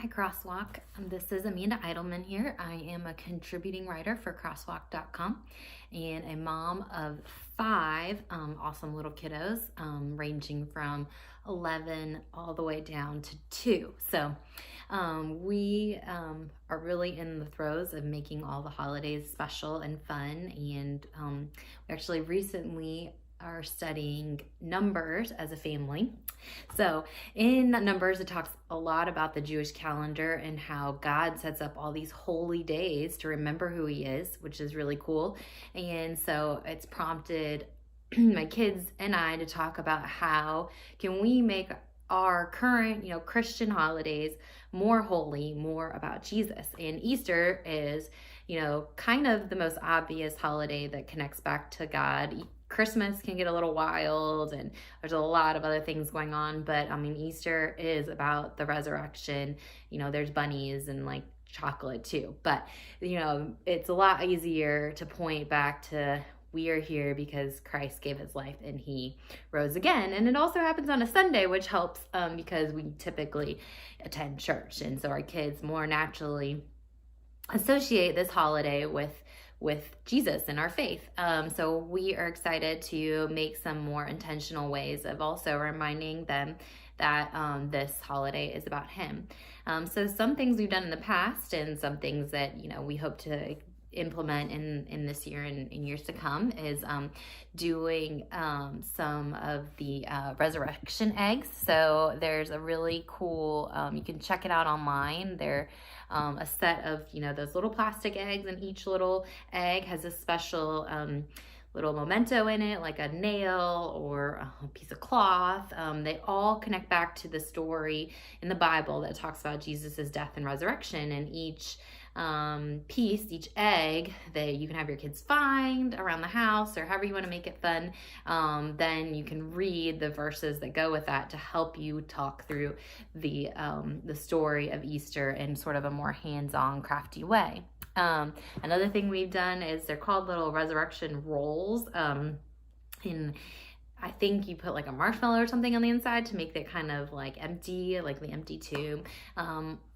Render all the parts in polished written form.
Hi, Crosswalk. This is Amanda Idleman here. I am a contributing writer for crosswalk.com and a mom of five awesome little kiddos, ranging from 11 all the way down to 2. So we are really in the throes of making all the holidays special and fun. And we actually recently are studying Numbers as a family. So in Numbers, it talks a lot about the Jewish calendar and how God sets up all these holy days to remember who he is, which is really cool. And so it's prompted my kids and I to talk about how can we make our current, Christian holidays more holy, more about Jesus. And Easter is, kind of the most obvious holiday that connects back to God. Christmas can get a little wild and there's a lot of other things going on, but Easter is about the resurrection. There's bunnies and like chocolate too, but it's a lot easier to point back to we are here because Christ gave his life and he rose again. And it also happens on a Sunday, which helps because we typically attend church. And so our kids more naturally associate this holiday with Jesus and our faith. So we are excited to make some more intentional ways of also reminding them that this holiday is about him. So some things we've done in the past and some things that, we hope to implement in this year and in years to come is doing some of the resurrection eggs. So there's a really cool, you can check it out online. They're a set of, those little plastic eggs, and each little egg has a special little memento in it, like a nail or a piece of cloth. They all connect back to the story in the Bible that talks about Jesus's death and resurrection, and each piece, each egg that you can have your kids find around the house or however you want to make it fun. Then you can read the verses that go with that to help you talk through the story of Easter in sort of a more hands-on, crafty way. Another thing we've done is they're called little resurrection rolls. And I think you put like a marshmallow or something on the inside to make it kind of like empty, like the empty tomb,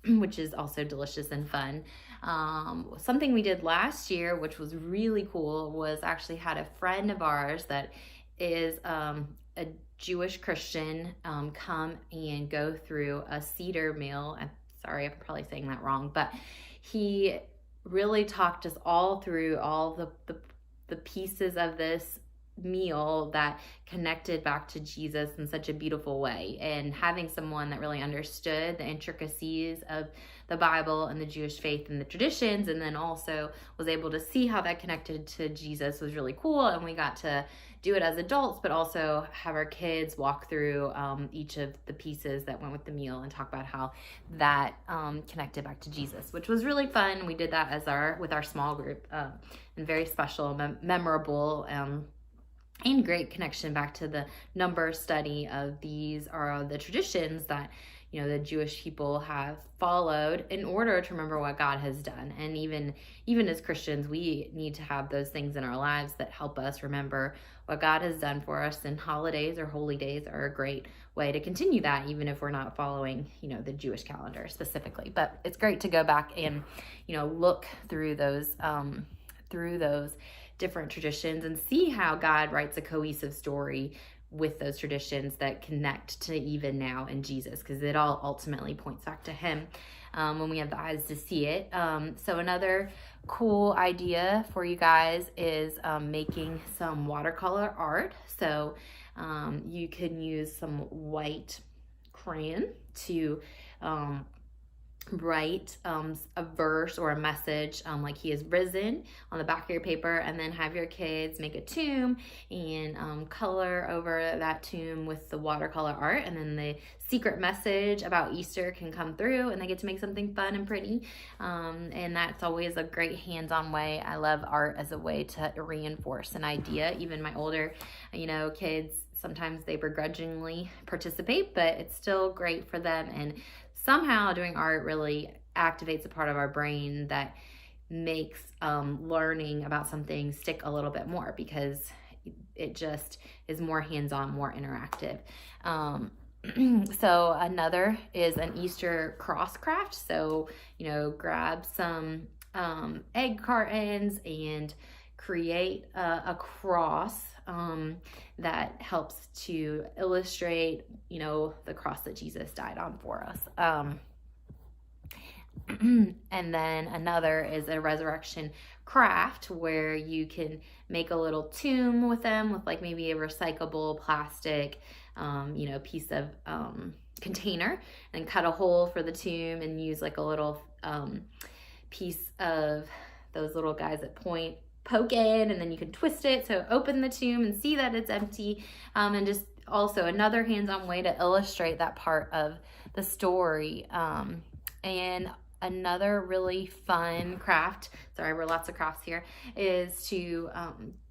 which is also delicious and fun. Something we did last year, which was really cool, was actually had a friend of ours that is a Jewish Christian come and go through a Seder meal. I'm sorry, I'm probably saying that wrong, but he really talked us all through all the pieces of this meal that connected back to Jesus in such a beautiful way, and having someone that really understood the intricacies of the Bible and the Jewish faith and the traditions, and then also was able to see how that connected to Jesus was really cool. And we got to do it as adults, but also have our kids walk through each of the pieces that went with the meal and talk about how that connected back to Jesus, which was really fun. We did that with our small group, and very special, memorable, and great connection back to the Numbers study of these are the traditions that the Jewish people have followed in order to remember what God has done. And even as Christians, we need to have those things in our lives that help us remember what God has done for us. And holidays or holy days are a great way to continue that, even if we're not following the Jewish calendar specifically. But it's great to go back and look through those different traditions and see how God writes a cohesive story with those traditions that connect to even now in Jesus, because it all ultimately points back to him when we have the eyes to see it. So another cool idea for you guys is making some watercolor art. So you can use some white crayon to write a verse or a message like he is risen on the back of your paper, and then have your kids make a tomb and color over that tomb with the watercolor art, and then the secret message about Easter can come through and they get to make something fun and pretty, and that's always a great hands-on way. I love art as a way to reinforce an idea. Even my older kids, sometimes they begrudgingly participate, but it's still great for them. And somehow doing art really activates a part of our brain that makes learning about something stick a little bit more, because it just is more hands-on, more interactive. So another is an Easter cross craft. So, grab some egg cartons and create a cross that helps to illustrate, the cross that Jesus died on for us. And then another is a resurrection craft where you can make a little tomb with them with like maybe a recyclable plastic, piece of container, and cut a hole for the tomb and use like a little piece of those little guys that poke in, and then you can twist it so open the tomb and see that it's empty, and just also another hands-on way to illustrate that part of the story. And another really fun craft, sorry, we're lots of crafts here, is to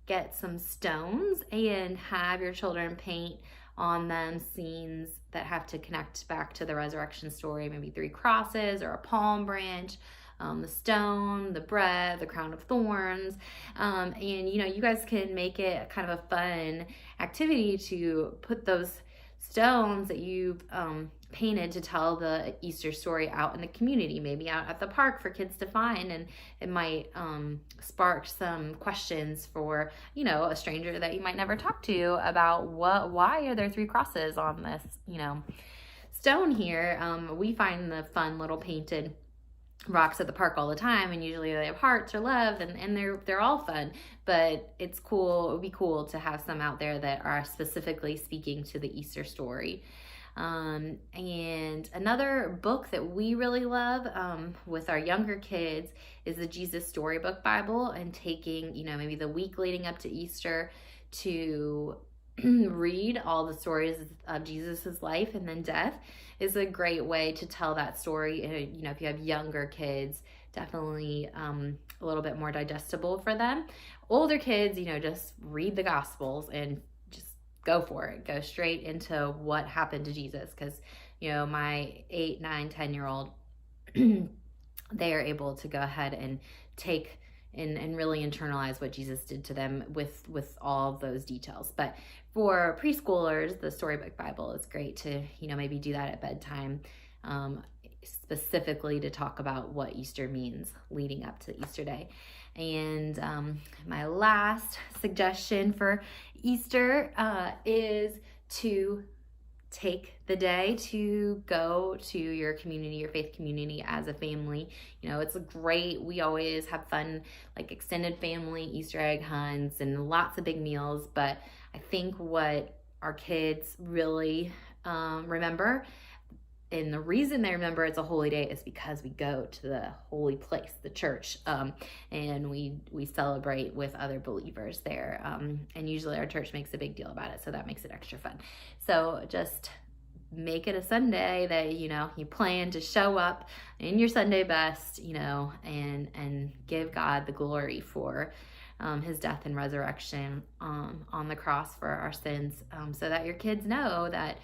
get some stones and have your children paint on them scenes that have to connect back to the resurrection story, maybe 3 crosses or a palm branch, the stone, the bread, the crown of thorns. And you guys can make it kind of a fun activity to put those stones that you've painted to tell the Easter story out in the community, maybe out at the park for kids to find, and it might spark some questions for a stranger that you might never talk to about why are there 3 crosses on this stone here. We find the fun little painted rocks at the park all the time, and usually they have hearts or love, and they're all fun, but it would be cool to have some out there that are specifically speaking to the Easter story. And another book that we really love with our younger kids is the Jesus Storybook Bible, and taking maybe the week leading up to Easter to read all the stories of Jesus's life and then death is a great way to tell that story. If you have younger kids, definitely a little bit more digestible for them. Older kids, just read the Gospels and just go for it. Go straight into what happened to Jesus, because my 8, 9, 10-year-old, they are able to go ahead and take and really internalize what Jesus did to them with all of those details. But for preschoolers, the Storybook Bible is great to, maybe do that at bedtime, specifically to talk about what Easter means leading up to Easter Day. And my last suggestion for Easter is to take the day to go to your community, your faith community as a family. It's great. We always have fun, like extended family Easter egg hunts and lots of big meals. But I think what our kids really remember, and the reason they remember it's a holy day, is because we go to the holy place, the church, and we celebrate with other believers there. And usually our church makes a big deal about it, so that makes it extra fun. So just make it a Sunday that you plan to show up in your Sunday best, and give God the glory for his death and resurrection on the cross for our sins, so that your kids know that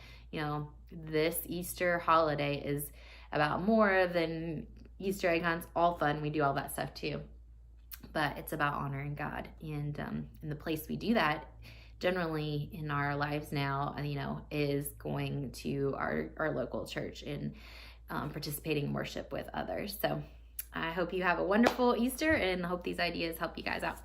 this Easter holiday is about more than Easter egg hunts. All fun, we do all that stuff too, but it's about honoring God. And the place we do that generally in our lives now, is going to our local church and participating in worship with others. So I hope you have a wonderful Easter, and hope these ideas help you guys out.